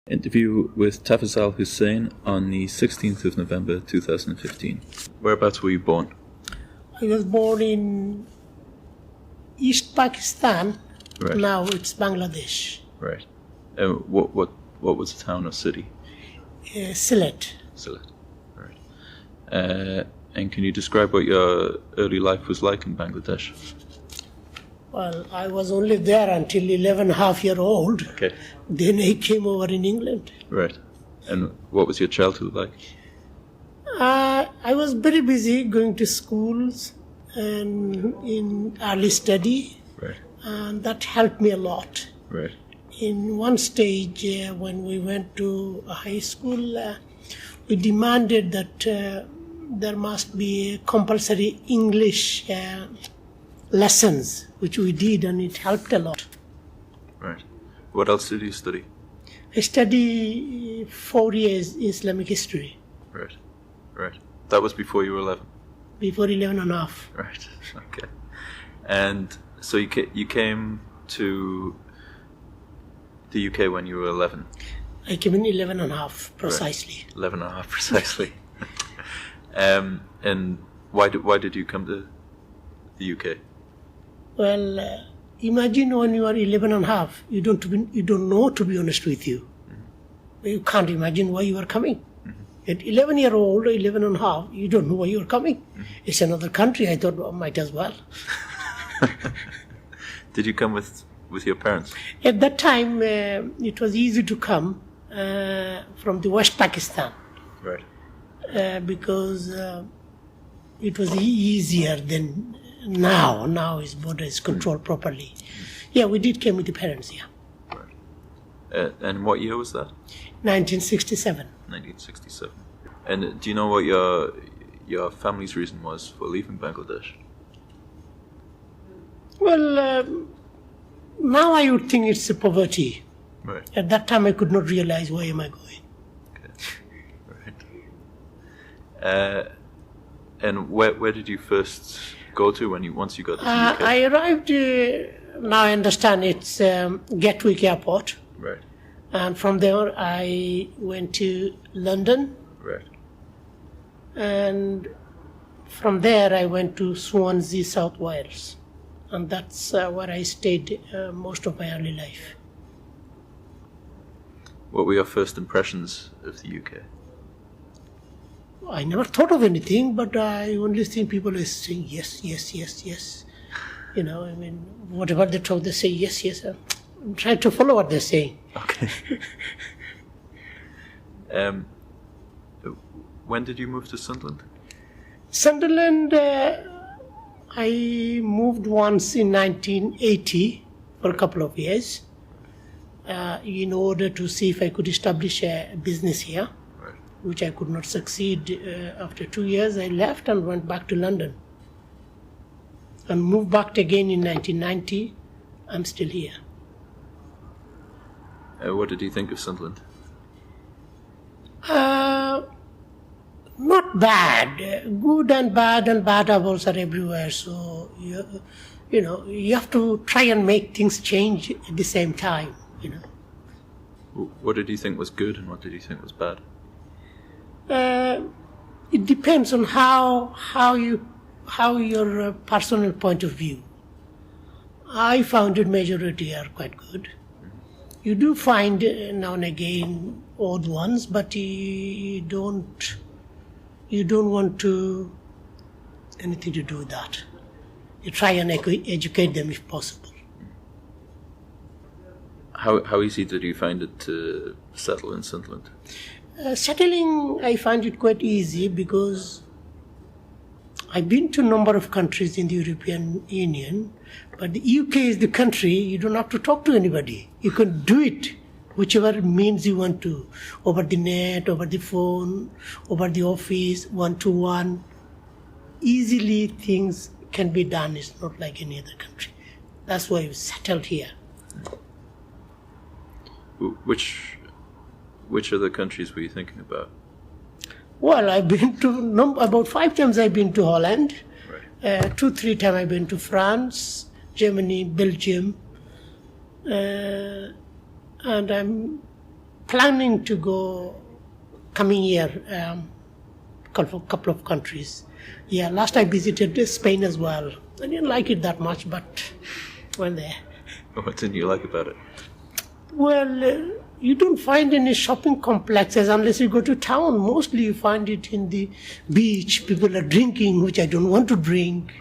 Interview with Tafazzal Hussain on the 16th of November 2015. Whereabouts were you born? I was born in East Pakistan. Right. Now it's Bangladesh. Right. What was the town or city? Sylhet. Sylhet. Right. And can you describe what your early life was like in Bangladesh? Well, I was only there until 11.5-year-old. Okay. Then I came over in England. Right. And what was your childhood like? I was very busy going to schools and in early study. Right. And that helped me a lot. Right. In one stage, when we went to high school, we demanded that there must be a compulsory English lessons, which we did, and it helped a lot. Right. What else did you study? I studied 4 years Islamic history. Right. Right. That was before you were 11? Before 11.5. Right. Okay. And so you came to the UK when you were 11? I came in 11.5 precisely. Right. 11.5 precisely. And why did you come to the UK? Well, imagine when you are 11.5, you don't know, to be honest with you. Mm-hmm. You can't imagine why you are coming. Mm-hmm. At 11-year-old or 11.5, you don't know why you are coming. Mm-hmm. It's another country. I thought, well, might as well. Did you come with your parents? At that time, it was easy to come from the West Pakistan. Right. Because it was easier than now. Now his border is controlled properly. Yeah, we did came with the parents, yeah. Right. And what year was that? 1967. 1967. And do you know what your family's reason was for leaving Bangladesh? Well, now I would think it's poverty. Right. At that time I could not realize why am I going. Okay. Right. And where did you first go to once you got to the UK? I arrived, now I understand it's Gatwick Airport. Right. And from there I went to London. Right. And from there I went to Swansea, South Wales. And that's where I stayed most of my early life. What were your first impressions of the UK? I never thought of anything, but I only think people are saying yes, yes, yes, yes. You know, I mean, whatever they talk, they say yes, yes. I'm trying to follow what they're saying. Okay. When did you move to Sunderland? Sunderland, I moved once in 1980 for a couple of years in order to see if I could establish a business here. Which I could not succeed. After 2 years, I left and went back to London. And moved back again in 1990. I'm still here. What did you think of Sunderland? Not bad. Good and bad apples are everywhere. So, you know, you have to try and make things change at the same time, you know. What did you think was good and what did you think was bad? It depends on how your personal point of view. I found it majority are quite good. You do find now and again odd ones, but you don't want to anything to do with that. You try and educate them if possible. How easy did you find it to settle in Sunderland? Settling, I find it quite easy because I've been to a number of countries in the European Union, but the UK is the country, you don't have to talk to anybody. You can do it whichever means you want to, over the net, over the phone, over the office, one-to-one. Easily things can be done. It's not like any other country. That's why we settled here. Which other countries were you thinking about? Well, I've been to about 5 times. I've been to Holland. Right. 2-3 times I've been to France, Germany, Belgium, and I'm planning to go coming year, couple of countries. Yeah, last I visited Spain as well. I didn't like it that much, but went there. What didn't you like about it? Well, you don't find any shopping complexes unless you go to town. Mostly you find it in the beach. People are drinking, which I don't want to drink,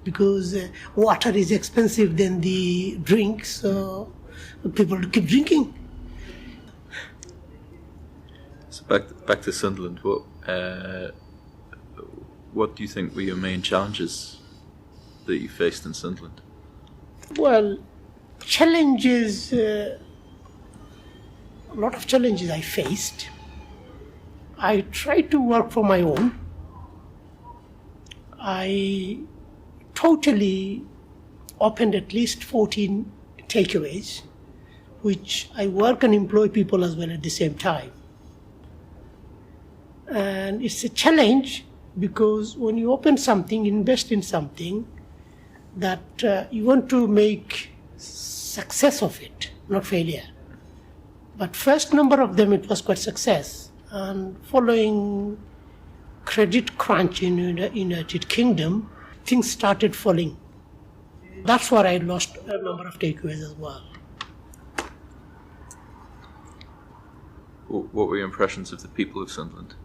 because water is expensive than the drink, so people keep drinking. So back to Sunderland. What do you think were your main challenges that you faced in Sunderland? Well, challenges, a lot of challenges I faced. I tried to work for my own. I totally opened at least 14 takeaways, which I work and employ people as well at the same time. And it's a challenge because when you open something, invest in something, that you want to make success of it, not failure. But first number of them, it was quite success. And following credit crunch in the United Kingdom, things started falling. That's where I lost a number of takeaways as well. What were your impressions of the people of Sunderland?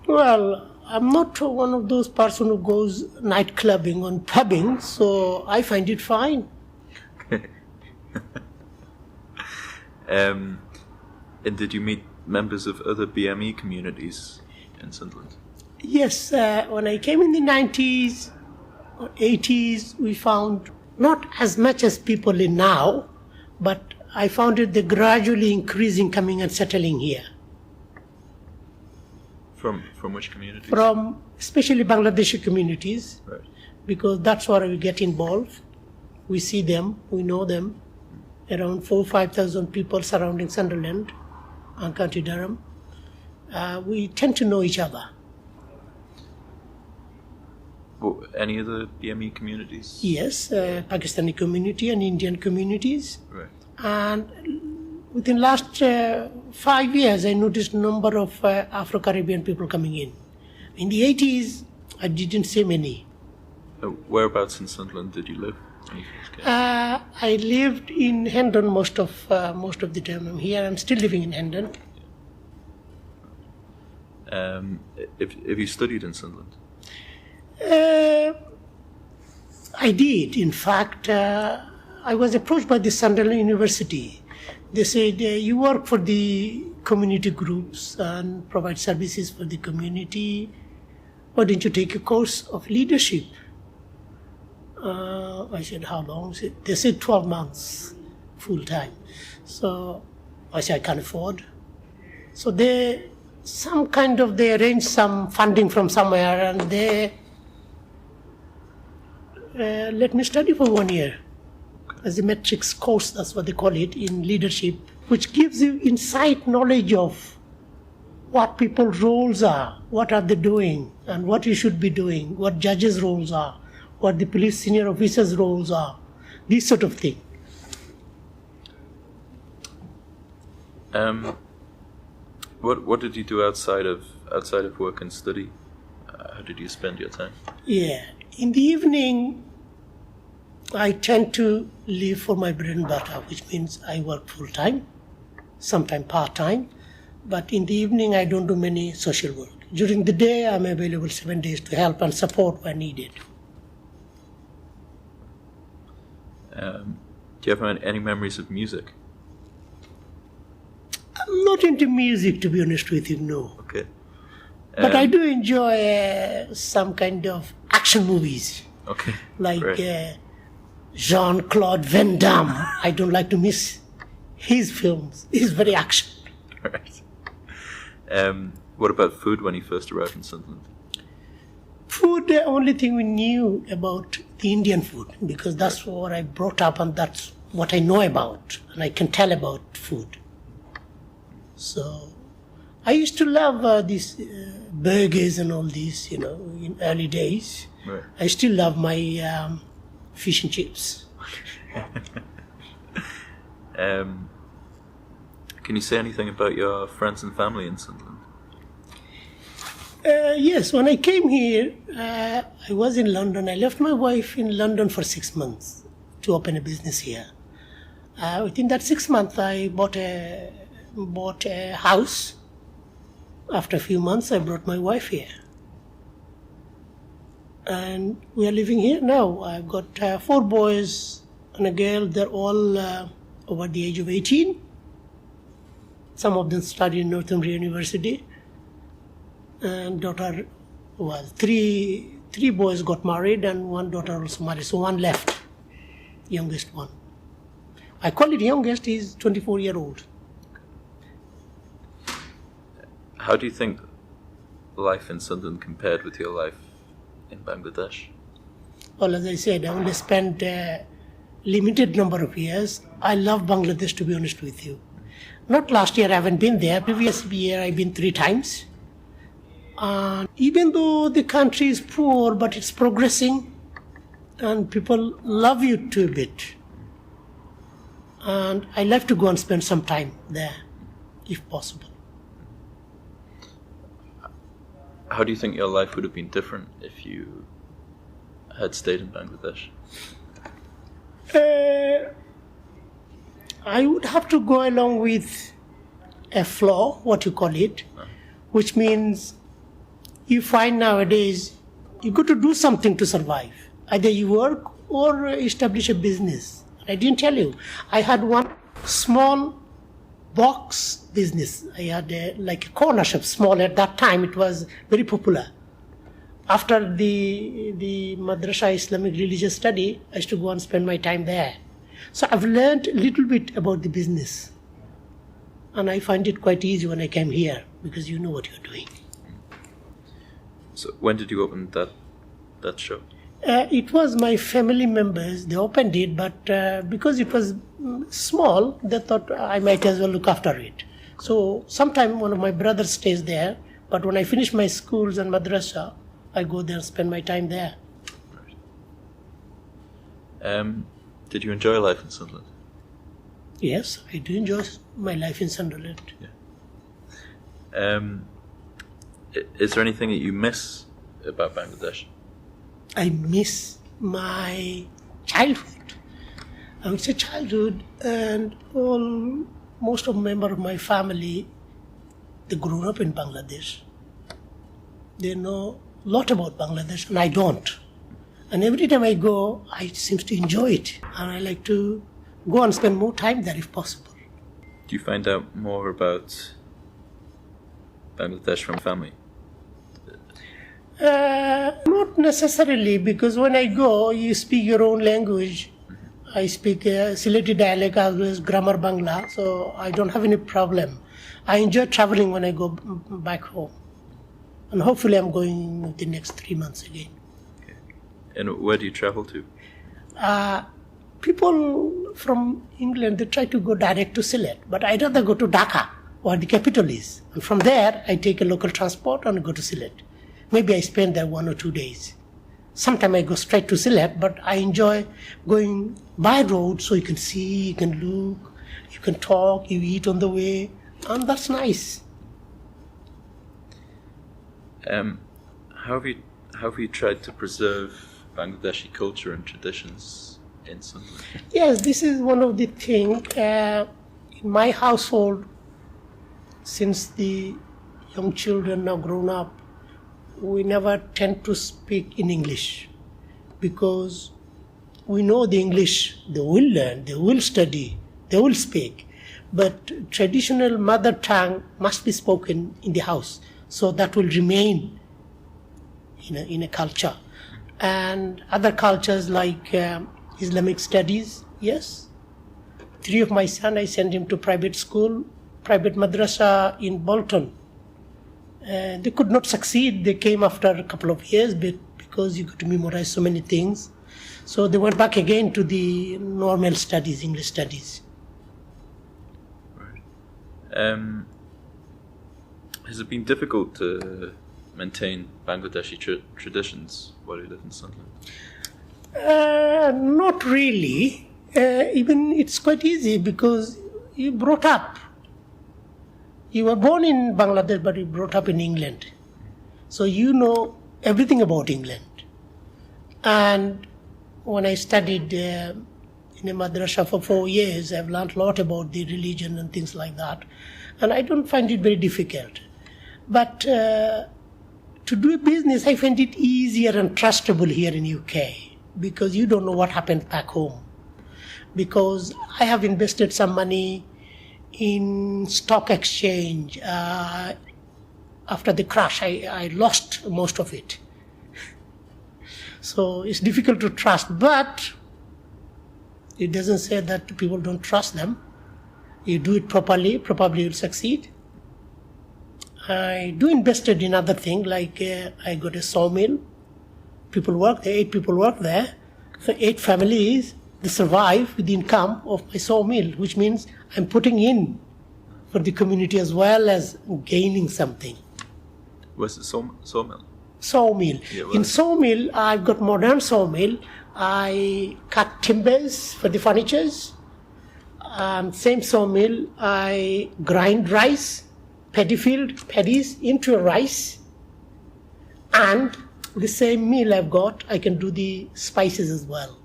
Well, I'm not one of those person who goes night clubbing or pubbing, so I find it fine. And did you meet members of other BME communities in Sunderland? Yes, when I came in the 90s or 80s, we found not as much as people in now, but I found it the gradually increasing coming and settling here. From which communities? From especially Bangladeshi communities, Right. because that's where we get involved. We see them, we know them. Around 4,000 or 5,000 people surrounding Sunderland and County Durham. We tend to know each other. Any other BME communities? Yes, Pakistani community and Indian communities. Right. And within last 5 years, I noticed a number of Afro-Caribbean people coming in. In the 80s, I didn't see many. Whereabouts in Sunderland did you live when you first came? I lived in Hendon most of the time. I'm here. I'm still living in Hendon. Have you studied in Sunderland? I did. In fact, I was approached by the Sunderland University. They said, you work for the community groups and provide services for the community. Why don't you take a course of leadership? I said, how long? They said 12 months, full time. So I said, I can't afford. So they arranged some funding from somewhere, and they let me study for 1 year as a matrix course, that's what they call it, in leadership, which gives you insight, knowledge of what people's roles are, what are they doing, and what you should be doing, what judges' roles are, what the police senior officers' roles are, this sort of thing. What did you do outside of work and study? How did you spend your time? Yeah, in the evening, I tend to live for my bread and butter, which means I work full time, sometimes part time. But in the evening, I don't do many social work. During the day, I'm available 7 days to help and support when needed. Do you have any memories of music? I'm not into music, to be honest with you, no. Okay. But I do enjoy some kind of action movies. Okay. Like Right. Jean-Claude Van Damme. I don't like to miss his films. He's very action. Right. What about food when you first arrived in Sunderland? Food, the only thing we knew about the Indian food, because that's what I brought up and that's what I know about, and I can tell about food. So I used to love these burgers and all these, in early days. Right. I still love my fish and chips. Can you say anything about your friends and family in Sunderland? Yes, when I came here, I was in London. I left my wife in London for 6 months to open a business here. Within that 6 months, I bought a house. After a few months, I brought my wife here. And we are living here now. I've got 4 boys and a girl. They're all over the age of 18. Some of them study in Northumbria University. And daughter was three boys got married and 1 daughter also married. So 1 left, youngest one. I call it youngest, he's 24-year-old. How do you think life in Sunderland compared with your life in Bangladesh? Well, as I said, I only spent a limited number of years. I love Bangladesh, to be honest with you. Not last year, I haven't been there. Previous year, I've been 3 times. Even though the country is poor, but it's progressing and people love you too a bit. And I like to go and spend some time there, if possible. How do you think your life would have been different if you had stayed in Bangladesh? I would have to go along with a flaw, what you call it, which means you find nowadays you got to do something to survive. Either you work or establish a business. I didn't tell you. I had one small box business. I had like a corner shop, small at that time. It was very popular. After the Madrasa Islamic Religious Study, I used to go and spend my time there. So I've learned a little bit about the business. And I find it quite easy when I came here because you know what you're doing. So when did you open that shop? It was my family members, they opened it, but because it was small, they thought I might as well look after it. So sometime one of my brothers stays there, but when I finish my schools and madrasa, I go there and spend my time there. Right. Did you enjoy life in Sunderland? Yes, I do enjoy my life in Sunderland. Yeah. Is there anything that you miss about Bangladesh? I miss my childhood. I would say childhood, and most of members of my family, they grew up in Bangladesh. They know a lot about Bangladesh, and I don't. And every time I go, I seem to enjoy it, and I like to go and spend more time there if possible. Do you find out more about Bangladesh from family? Not necessarily, because when I go, you speak your own language. I speak Sylheti dialect as well as grammar Bangla, so I don't have any problem. I enjoy traveling when I go back home. And hopefully I'm going the next 3 months again. Okay. And where do you travel to? People from England, they try to go direct to Sylhet, but I'd rather go to Dhaka, where the capital is. And from there, I take a local transport and go to Sylhet. Maybe I spend there 1 or 2 days. Sometimes I go straight to Sylhet, but I enjoy going by road so you can see, you can look, you can talk, you eat on the way, and that's nice. How have you tried to preserve Bangladeshi culture and traditions in Sunderland? Yes, this is one of the things. In my household, since the young children now grown up, we never tend to speak in English because we know the English they will learn, they will study, they will speak. But traditional mother tongue must be spoken in the house, so that will remain in a culture. And other cultures like Islamic studies, yes. 3 of my sons, I sent him to private school, private madrasa in Bolton. They could not succeed. They came after a couple of years because you got to memorize so many things. So they went back again to the normal studies, English studies. Right. Has it been difficult to maintain Bangladeshi traditions while you live in Sunderland? Not really. Even it's quite easy because you brought up You were born in Bangladesh, but you brought up in England. So you know everything about England. And when I studied in a madrasa for 4 years, I've learned a lot about the religion and things like that. And I don't find it very difficult. But to do a business, I find it easier and trustable here in UK because you don't know what happened back home. Because I have invested some money in stock exchange. After the crash, I lost most of it. So it's difficult to trust, but it doesn't say that people don't trust them. You do it properly, probably you'll succeed. I do invested in other things, like I got a sawmill. People work there, 8 people work there. So 8 families, they survive with the income of my sawmill, which means I'm putting in for the community as well as gaining something. Where's the sawmill? Sawmill. Yeah, in sawmill, I've got modern sawmill. I cut timbers for the furnitures. Same sawmill, I grind rice, paddies into rice. And the same mill I've got, I can do the spices as well.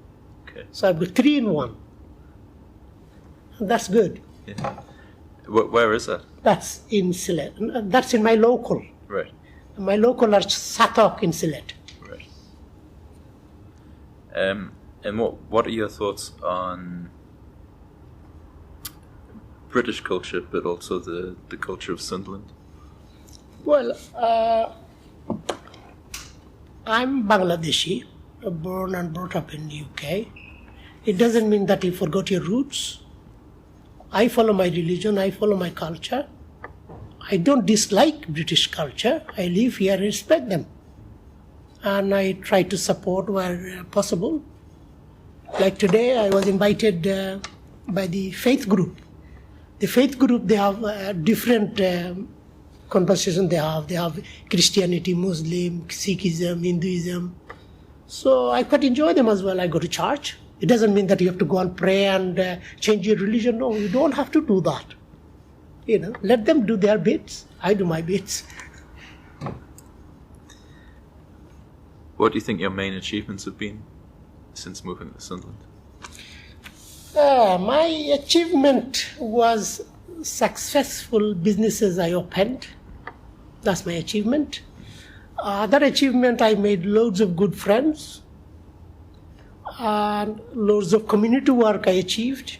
Okay. So I've got 3 in 1. That's good. Yeah. Where is that? That's in Sylhet. That's in my local. Right. My local are Sathok in Sylhet. Right. And what are your thoughts on British culture, but also the culture of Sunderland? Well, I'm Bangladeshi, born and brought up in the UK. It doesn't mean that you forgot your roots. I follow my religion, I follow my culture. I don't dislike British culture. I live here and respect them. And I try to support where possible. Like today, I was invited by the faith group. The faith group, they have different conversation they have Christianity, Muslim, Sikhism, Hinduism. So I quite enjoy them as well. I go to church. It doesn't mean that you have to go and pray and change your religion. No, you don't have to do that. You know, let them do their bits. I do my bits. What do you think your main achievements have been since moving to Sunderland? My achievement was successful businesses I opened. That's my achievement. Other achievement, I made loads of good friends. And loads of community work I achieved.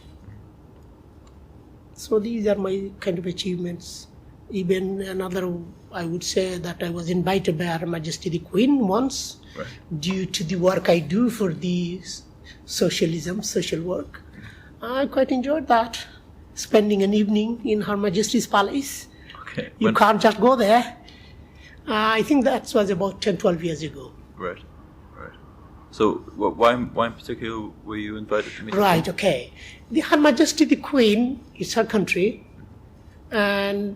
So these are my kind of achievements. Even another, I would say that I was invited by Her Majesty the Queen once, right, due to the work I do for the social work. I quite enjoyed that, spending an evening in Her Majesty's Palace. Okay. You can't just go there. I think that was about 10, 12 years ago. Right. So why in particular were you invited to meet? Right, okay. The Her Majesty the Queen is her country, and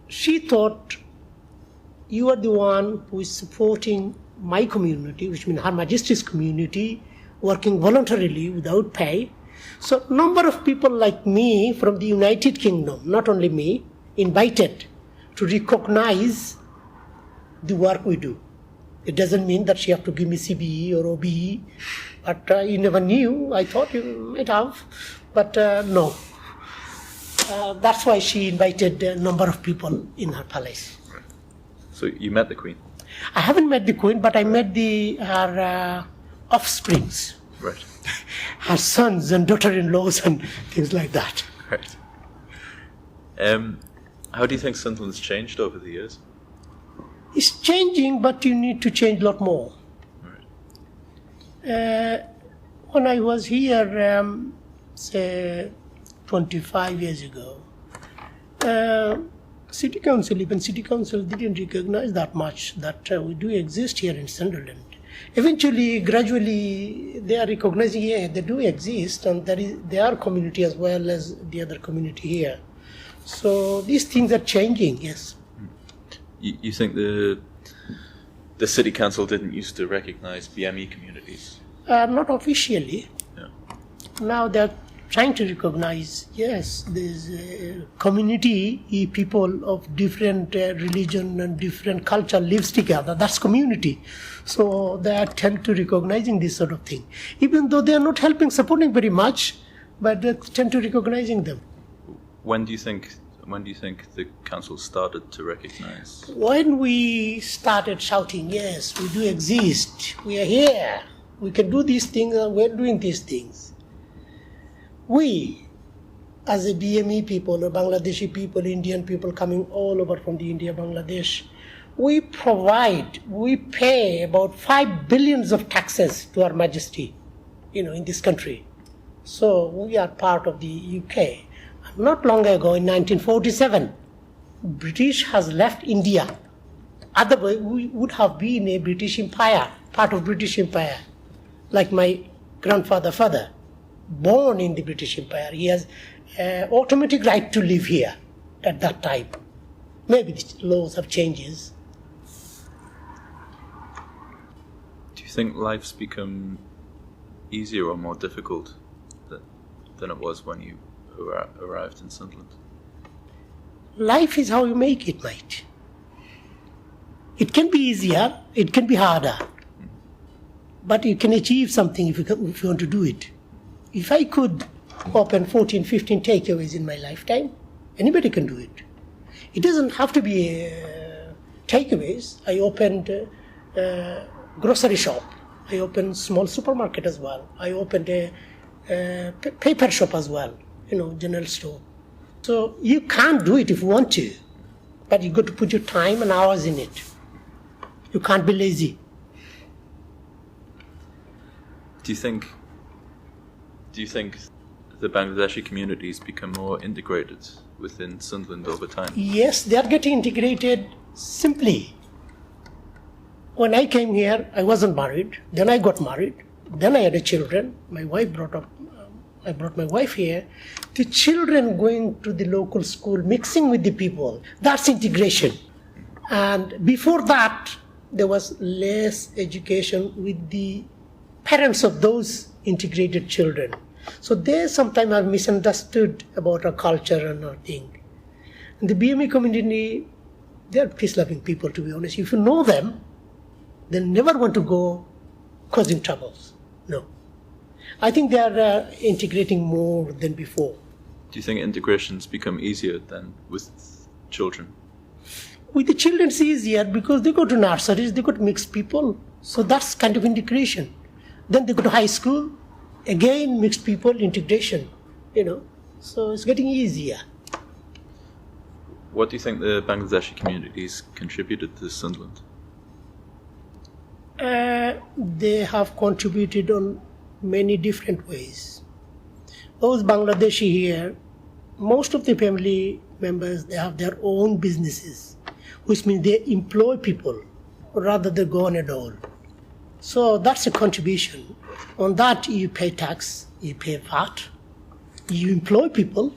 she thought you are the one who is supporting my community, which means Her Majesty's community, working voluntarily without pay. So number of people like me from the United Kingdom, not only me, invited to recognize the work we do. It doesn't mean that she have to give me CBE or OBE, but you never knew. I thought you might have, but no. That's why she invited a number of people in her palace. Right. So you met the Queen? I haven't met the Queen, but I met her offsprings. Right. Her sons and daughter-in-laws and things like that. Right. How do you think Sunderland's changed over the years? It's changing, but you need to change a lot more. Right. When I was here, say 25 years ago, City Council didn't recognize that much that we do exist here in Sunderland. Eventually, gradually, they are recognizing, yeah, they do exist, and they are community as well as the other community here. So these things are changing, yes. You think the City Council didn't used to recognise BME communities? Not officially. Yeah. Now they're trying to recognize, yes, there's a community, people of different religion and different culture lives together. That's community. So they tend to recognizing this sort of thing. Even though they are not helping, supporting very much, but they tend to recognizing them. When do you think the council started to recognize? When we started shouting, yes, we do exist, we are here, we can do these things, and we're doing these things. We, as a BME people, or Bangladeshi people, Indian people coming all over from the India, Bangladesh, we pay about 5 billions of taxes to Her Majesty, in this country. So we are part of the UK. Not long ago, in 1947, British has left India. Otherwise, we would have been a British Empire, part of British Empire, like my father, born in the British Empire. He has automatic right to live here at that time. Maybe the laws have changes. Do you think life's become easier or more difficult than it was when you arrived in Sunderland? Life is how you make it, mate. It can be easier, it can be harder. But you can achieve something if you want to do it. If I could open 14, 15 takeaways in my lifetime, anybody can do it. It doesn't have to be takeaways. I opened a grocery shop. I opened small supermarket as well. I opened a paper shop as well, general store. So you can't do it if you want to, but you got to put your time and hours in it. You can't be lazy. Do you think the Bangladeshi communities become more integrated within Sunderland over time? Yes, they are getting integrated simply. When I came here, I wasn't married. Then I got married. Then I had children. I brought my wife here. The children going to the local school, mixing with the people, that's integration. And before that, there was less education with the parents of those integrated children. So they sometimes are misunderstood about our culture and our thing. And the BME community, they are peace-loving people, to be honest. If you know them, they never want to go causing troubles. No. I think they are integrating more than before. Do you think integration's become easier than with children? With the children it's easier because they go to nurseries, they go to mixed people. So that's kind of integration. Then they go to high school, again mixed people, integration, So it's getting easier. What do you think the Bangladeshi communities contributed to Sunderland? They have contributed on many different ways. Those Bangladeshi here, most of the family members, they have their own businesses, which means they employ people rather than go on a dole. So that's a contribution. On that, you pay tax, you pay VAT, you employ people.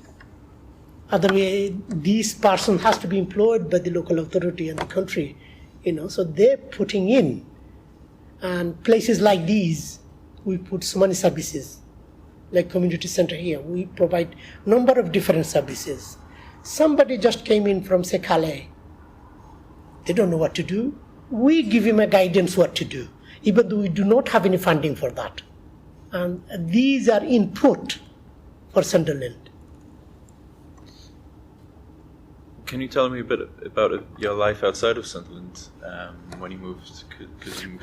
Otherwise, this person has to be employed by the local authority and the country, so they're putting in. And places like these, we put so many services, like community center here. We provide number of different services. Somebody just came in from, say, Calais. They don't know what to do. We give him a guidance what to do, even though we do not have any funding for that. And these are input for Sunderland. Can you tell me a bit about your life outside of Sunderland when you moved?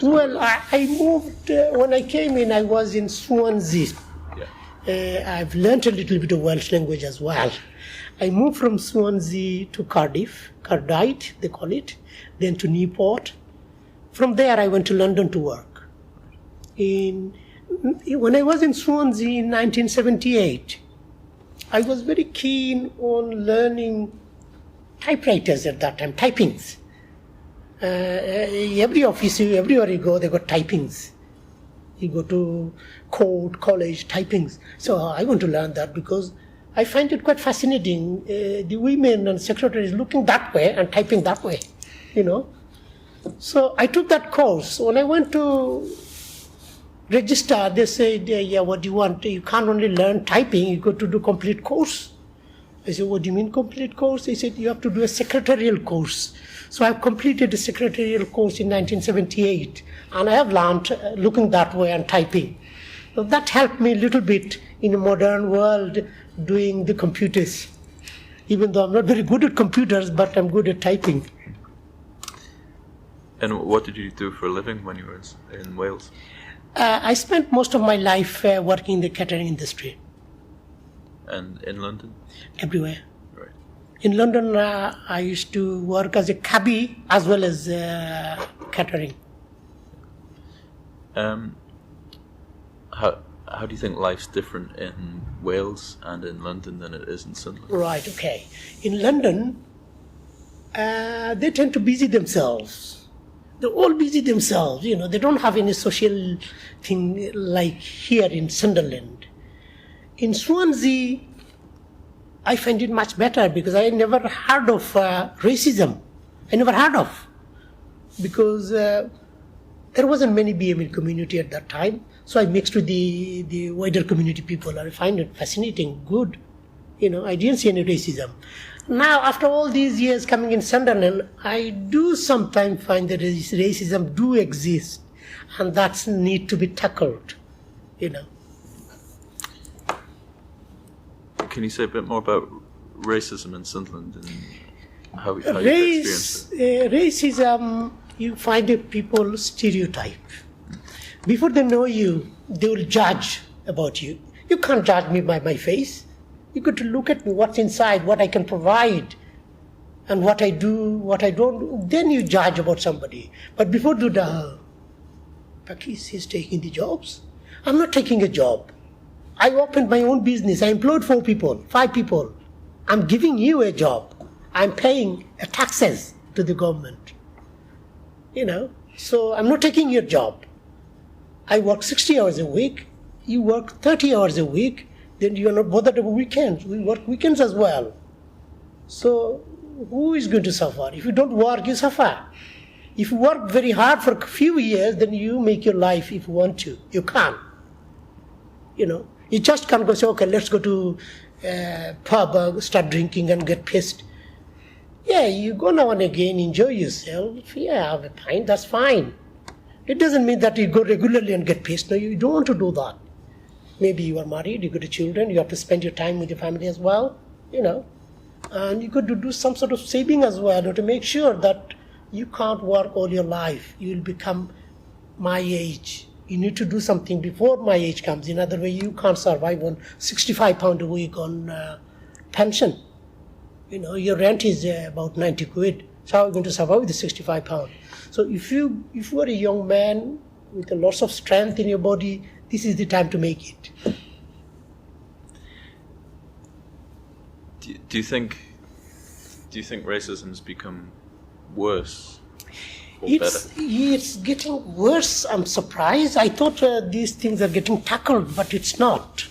Well, I moved, when I came in, I was in Swansea. Yeah. I've learned a little bit of Welsh language as well. I moved from Swansea to Cardiff, Cardiff, they call it, then to Newport. From there, I went to London to work. When I was in Swansea in 1978, I was very keen on learning typewriters at that time, typings. Every office, everywhere you go, they got typings. You go to court, college, typings. So I want to learn that because I find it quite fascinating. The women and secretaries looking that way and typing that way, So I took that course. When I went to register, they said, yeah, what do you want? You can't only learn typing, you got to do complete course. I said, what do you mean complete course? They said, you have to do a secretarial course. So I've completed a secretarial course in 1978, and I have learned looking that way and typing. So that helped me a little bit in the modern world doing the computers. Even though I'm not very good at computers, but I'm good at typing. And what did you do for a living when you were in Wales? I spent most of my life working in the catering industry. And in London? Everywhere. Right. In London, I used to work as a cabbie as well as catering. How do you think life's different in Wales and in London than it is in Sunderland? Right, okay. In London, they tend to busy themselves. They're all busy themselves, they don't have any social thing like here in Sunderland. In Swansea, I find it much better because I never heard of racism. I never heard of. Because there wasn't many BME community at that time. So I mixed with the wider community people. I find it fascinating, good. I didn't see any racism. Now, after all these years coming in Sunderland, I do sometimes find that racism do exist, and that's need to be tackled, Can you say a bit more about racism in Sunderland and how you experience it? Racism, you find a people stereotype. Before they know you, they will judge about you. You can't judge me by my face. You got to look at me, what's inside, what I can provide, and what I do, what I don't do. Then you judge about somebody. But before do that, Pakis is taking the jobs. I'm not taking a job. I opened my own business. I employed 4 people, 5 people. I'm giving you a job. I'm paying taxes to the government. So I'm not taking your job. I work 60 hours a week. You work 30 hours a week. Then you are not bothered about weekends. We work weekends as well. So who is going to suffer? If you don't work, you suffer. If you work very hard for a few years, then you make your life if you want to. You can't. You just can't go say, okay, let's go to pub, start drinking and get pissed. Yeah, you go now and again, enjoy yourself. Yeah, have a pint, that's fine. It doesn't mean that you go regularly and get pissed. No, you don't want to do that. Maybe you are married, you got children, you have to spend your time with your family as well, And you got to do some sort of saving as well to make sure that you can't work all your life. You will become my age. You need to do something before my age comes. In other way, you can't survive on £65 a week on pension. Your rent is about 90 quid. So how are you going to survive with the £65? So if you are a young man with lots of strength in your body, this is the time to make it. Do you think racism's become worse or better? It's getting worse. I'm surprised. I thought these things are getting tackled, but it's not.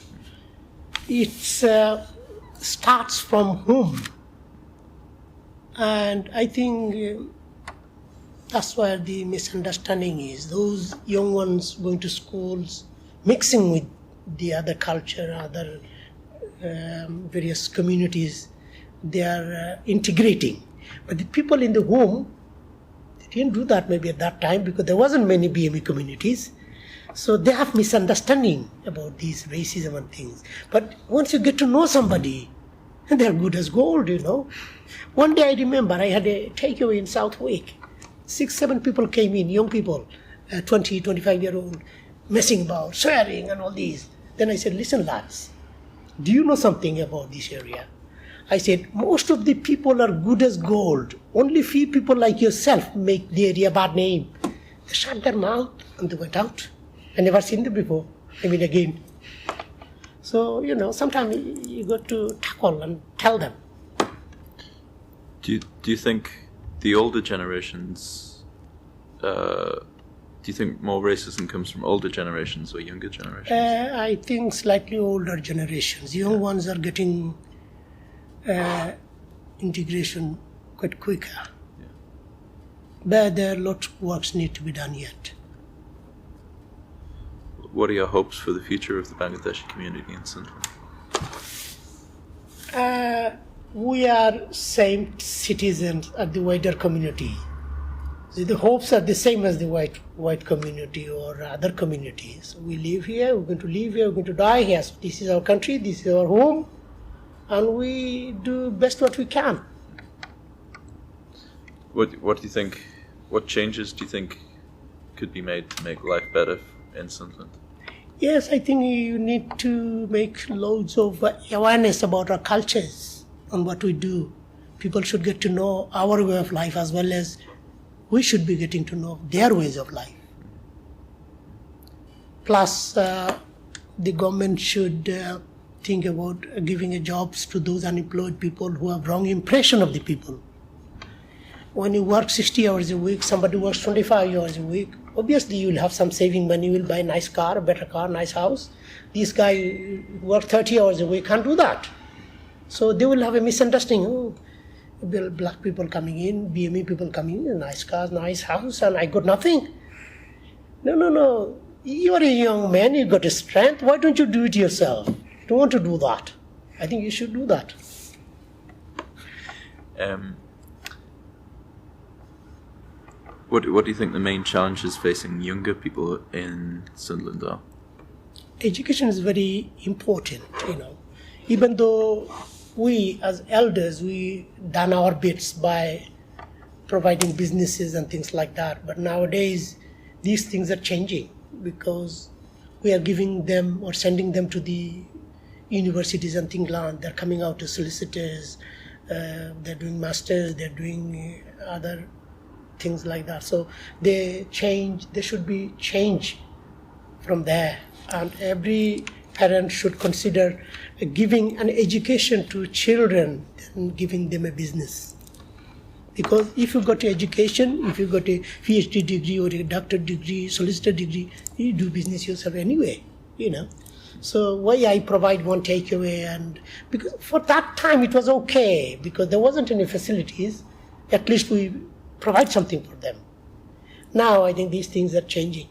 It starts from home. And I think that's where the misunderstanding is. Those young ones going to schools, mixing with the other culture, other various communities, they are integrating. But the people in the home, they didn't do that maybe at that time because there wasn't many BME communities. So they have misunderstanding about these racism and things. But once you get to know somebody, they're good as gold, One day I remember I had a takeaway in Southwick. 6-7 people came in, young people, 20, 25-year-old, messing about, swearing and all these. Then I said, listen lads, do you know something about this area? I said, most of the people are good as gold. Only few people like yourself make the area bad name. They shut their mouth and they went out. I never seen them before. Again. So, sometimes you got to tackle and tell them. Do you think the older generations, do you think more racism comes from older generations or younger generations? I think slightly older generations. Young ones are getting integration quite quicker. Yeah. But there are lots of works need to be done yet. what are your hopes for the future of the Bangladeshi community in Sunderland? We are same citizens as the wider community. So the hopes are the same as the white community or other communities. We live here, we're going to live here, we're going to die here. So this is our country, this is our home, and we do best what we can. What do you think? What changes do you think could be made to make life better in Sunderland? Yes, I think you need to make loads of awareness about our cultures and what we do. People should get to know our way of life as well as we should be getting to know their ways of life. Plus, the government should think about giving jobs to those unemployed people who have wrong impression of the people. When you work 60 hours a week, somebody works 25 hours a week, obviously you will have some saving money, you will buy a nice car, a better car, nice house. This guy who works 30 hours a week can't do that. So they will have a misunderstanding. Oh, black people coming in, BME people coming in, nice cars, nice house, and I got nothing. No. You're a young man, you got a strength. Why don't you do it yourself? You don't want to do that. I think you should do that. What do you think the main challenges facing younger people in Sunderland are? Education is very important, Even though we as elders, we done our bits by providing businesses and things like that. But nowadays, these things are changing because we are giving them or sending them to the universities and things like that. They're coming out as solicitors, they're doing masters, they're doing other things like that. So they should be change from there. And every parent should consider giving an education to children and giving them a business. Because if you got an education, if you got a PhD degree or a doctor degree, solicitor degree, you do business yourself anyway, So why I provide one takeaway, and because for that time it was okay because there wasn't any facilities, at least we provide something for them. Now I think these things are changing.